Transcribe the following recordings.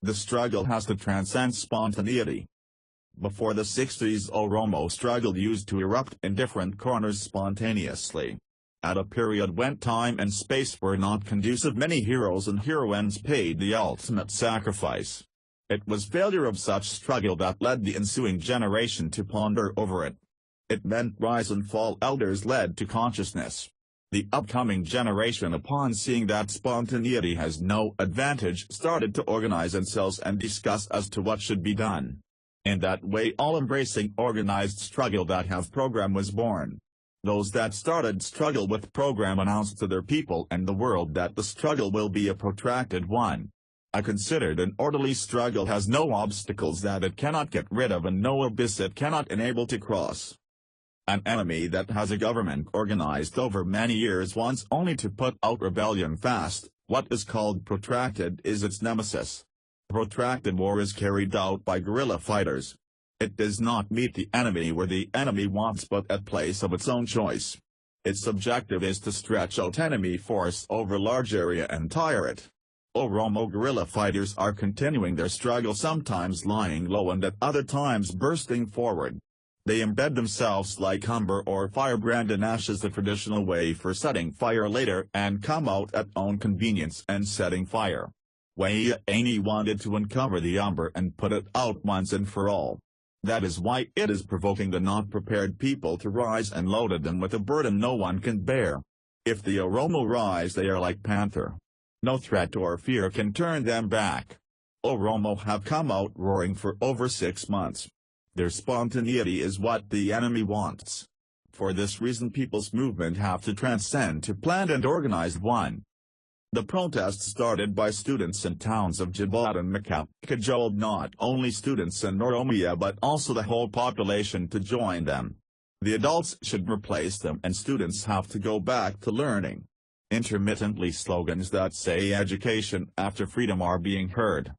The struggle has to transcend spontaneity. Before the 60s, Oromo struggle used to erupt in different corners spontaneously. At a period when time and space were not conducive, many heroes and heroines paid the ultimate sacrifice. It was failure of such struggle that led the ensuing generation to ponder over it. It meant rise and fall elders led to consciousness. The upcoming generation, upon seeing that spontaneity has no advantage, started to organize themselves and discuss as to what should be done. In that way, all-embracing organized struggle that have program was born. Those that started struggle with program announced to their people and the world that the struggle will be a protracted one. I considered an orderly struggle has no obstacles that it cannot get rid of and no abyss it cannot enable to cross. An enemy that has a government organized over many years wants only to put out rebellion fast. What is called protracted is its nemesis. Protracted war is carried out by guerrilla fighters. It does not meet the enemy where the enemy wants but at place of its own choice. Its objective is to stretch out enemy force over large area and tire it. Oromo guerrilla fighters are continuing their struggle, sometimes lying low and at other times bursting forward. They embed themselves like umber or firebrand in ashes, the traditional way for setting fire later, and come out at own convenience and setting fire. Wayne wanted to uncover the umber and put it out once and for all. That is why it is provoking the not prepared people to rise and loaded them with a burden no one can bear. If the Oromo rise, they are like panther. No threat or fear can turn them back. Oromo have come out roaring for over 6 months. Their spontaneity is what the enemy wants. For this reason, people's movement have to transcend to planned and organized one. The protest started by students in towns of Jibot and Macap cajoled not only students in Oromo but also the whole population to join them. The adults should replace them and students have to go back to learning. Intermittently slogans that say education after freedom are being heard.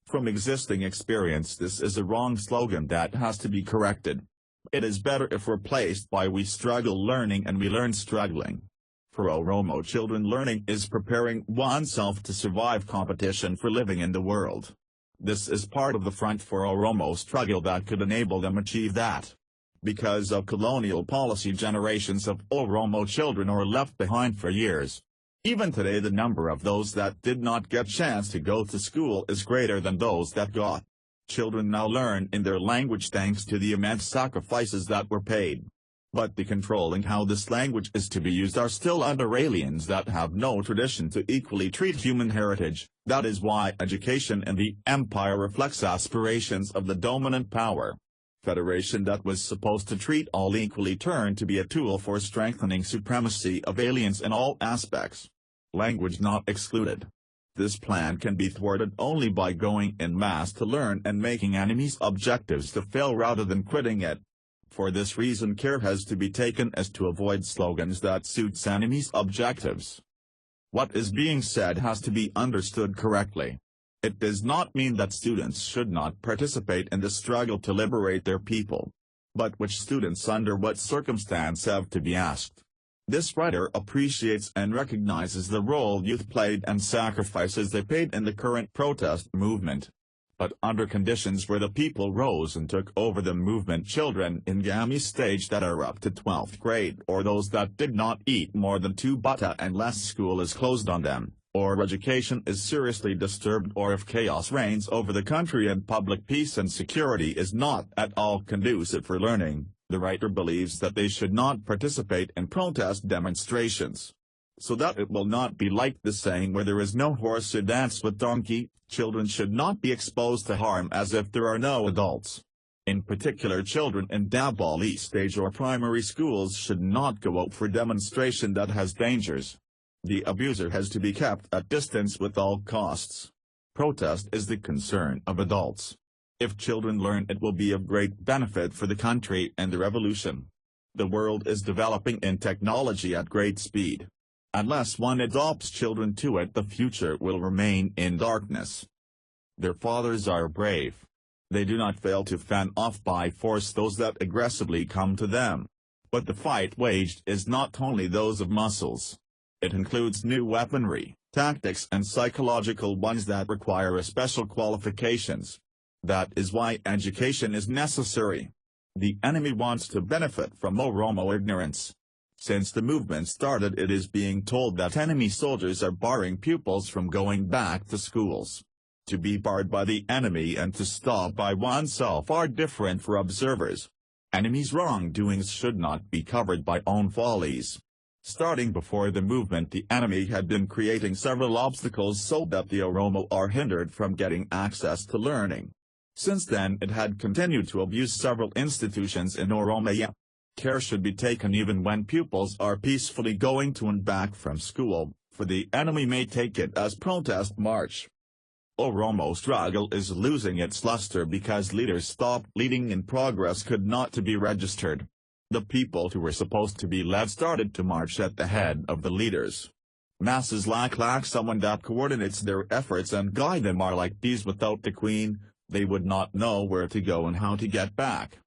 From existing experience, this is a wrong slogan that has to be corrected. It is better if replaced by we struggle learning and we learn struggling. For Oromo children, learning is preparing oneself to survive competition for living in the world. This is part of the front for Oromo struggle that could enable them achieve that. Because of colonial policy, generations of Oromo children are left behind for years. Even today, the number of those that did not get chance to go to school is greater than those that got. Children now learn in their language thanks to the immense sacrifices that were paid. But the controlling how this language is to be used are still under aliens that have no tradition to equally treat human heritage. That is why education in the empire reflects aspirations of the dominant power. Federation that was supposed to treat all equally turned to be a tool for strengthening supremacy of aliens in all aspects. Language not excluded. This plan can be thwarted only by going en masse to learn and making enemies' objectives to fail rather than quitting it. For this reason, care has to be taken as to avoid slogans that suits enemies' objectives. What is being said has to be understood correctly. It does not mean that students should not participate in the struggle to liberate their people. But which students under what circumstance have to be asked. This writer appreciates and recognizes the role youth played and sacrifices they paid in the current protest movement. But under conditions where the people rose and took over the movement, children in Gami stage that are up to 12th grade or those that did not eat more than 2 bata unless school is closed on them, or education is seriously disturbed, or if chaos reigns over the country and public peace and security is not at all conducive for learning, the writer believes that they should not participate in protest demonstrations. So that it will not be like the saying where there is no horse to dance with donkey, children should not be exposed to harm as if there are no adults. In particular, children in Dabali stage or primary schools should not go out for demonstration that has dangers. The abuser has to be kept at distance with all costs. Protest is the concern of adults. If children learn, it will be of great benefit for the country and the revolution. The world is developing in technology at great speed. Unless one adopts children to it, the future will remain in darkness. Their fathers are brave. They do not fail to fan off by force those that aggressively come to them. But the fight waged is not only those of muscles. It includes new weaponry, tactics and psychological ones that require special qualifications. That is why education is necessary. The enemy wants to benefit from Oromo ignorance. Since the movement started, it is being told that enemy soldiers are barring pupils from going back to schools. To be barred by the enemy and to stop by oneself are different for observers. Enemies' wrongdoings should not be covered by own follies. Starting before the movement, the enemy had been creating several obstacles so that the Oromo are hindered from getting access to learning. Since then it had continued to abuse several institutions in Oromo. Care should be taken even when pupils are peacefully going to and back from school, for the enemy may take it as protest march. Oromo struggle is losing its luster because leaders stopped leading and progress could not to be registered. The people who were supposed to be led started to march at the head of the leaders. Masses lack someone that coordinates their efforts and guide them are like bees without the queen, they would not know where to go and how to get back.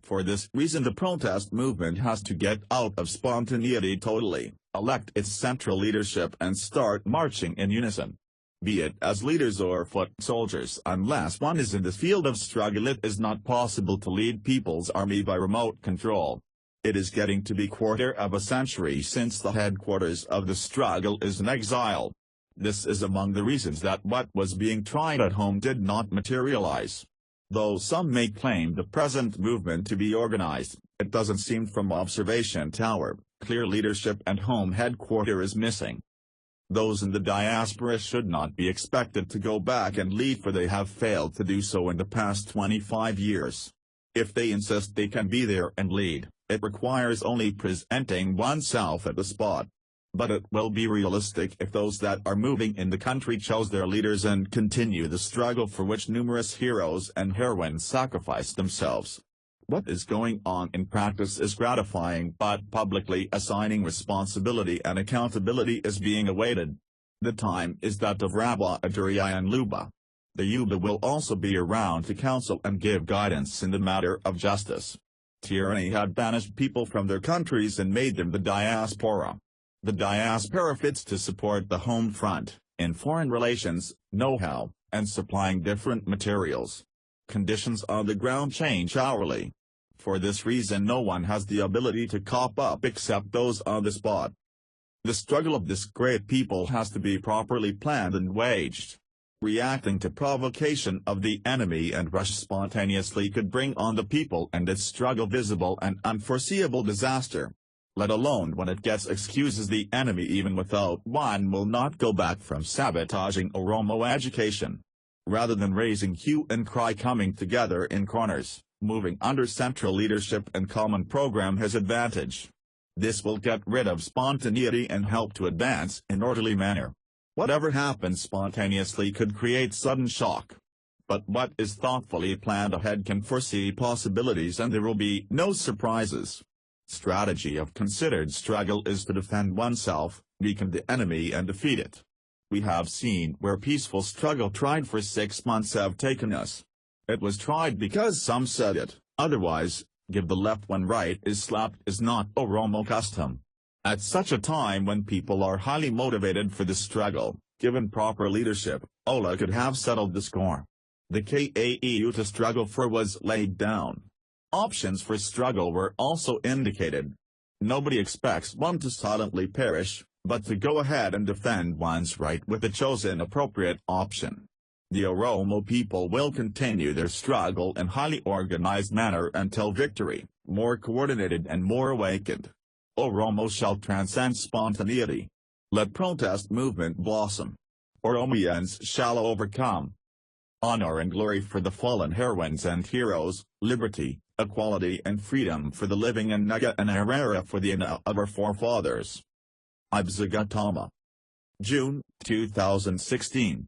For this reason the protest movement has to get out of spontaneity totally, elect its central leadership and start marching in unison. Be it as leaders or foot soldiers, unless one is in the field of struggle it is not possible to lead people's army by remote control. It is getting to be quarter of a century since the headquarters of the struggle is in exile. This is among the reasons that what was being tried at home did not materialize. Though some may claim the present movement to be organized, it doesn't seem from observation tower, clear leadership and home headquarters is missing. Those in the diaspora should not be expected to go back and lead for they have failed to do so in the past 25 years. If they insist they can be there and lead, it requires only presenting oneself at the spot. But it will be realistic if those that are moving in the country chose their leaders and continue the struggle for which numerous heroes and heroines sacrificed themselves. What is going on in practice is gratifying, but publicly assigning responsibility and accountability is being awaited. The time is that of Rabba Aduriya and Luba. The Yuba will also be around to counsel and give guidance in the matter of justice. Tyranny had banished people from their countries and made them the diaspora. The diaspora fits to support the home front, in foreign relations, know-how, and supplying different materials. Conditions on the ground change hourly. For this reason no one has the ability to cop up except those on the spot. The struggle of this great people has to be properly planned and waged. Reacting to provocation of the enemy and rush spontaneously could bring on the people and its struggle visible and unforeseeable disaster. Let alone when it gets excuses the enemy even without one will not go back from sabotaging Oromo education. Rather than raising hue and cry coming together in corners, moving under central leadership and common program has advantage. This will get rid of spontaneity and help to advance in orderly manner. Whatever happens spontaneously could create sudden shock. But what is thoughtfully planned ahead can foresee possibilities and there will be no surprises. Strategy of considered struggle is to defend oneself, weaken the enemy and defeat it. We have seen where peaceful struggle tried for 6 months have taken us. It was tried because some said it, otherwise, give the left when right is slapped is not Oromo custom. At such a time when people are highly motivated for the struggle, given proper leadership, Ola could have settled the score. The KAEU to struggle for was laid down. Options for struggle were also indicated. Nobody expects one to silently perish, but to go ahead and defend one's right with the chosen appropriate option. The Oromo people will continue their struggle in highly organized manner until victory, more coordinated and more awakened. Oromo shall transcend spontaneity. Let protest movement blossom. Oromians shall overcome. Honor and glory for the fallen heroines and heroes, liberty, equality and freedom for the living and Naga and Herrera for the Ina of our forefathers. Ibsa Gutema. June, 2016.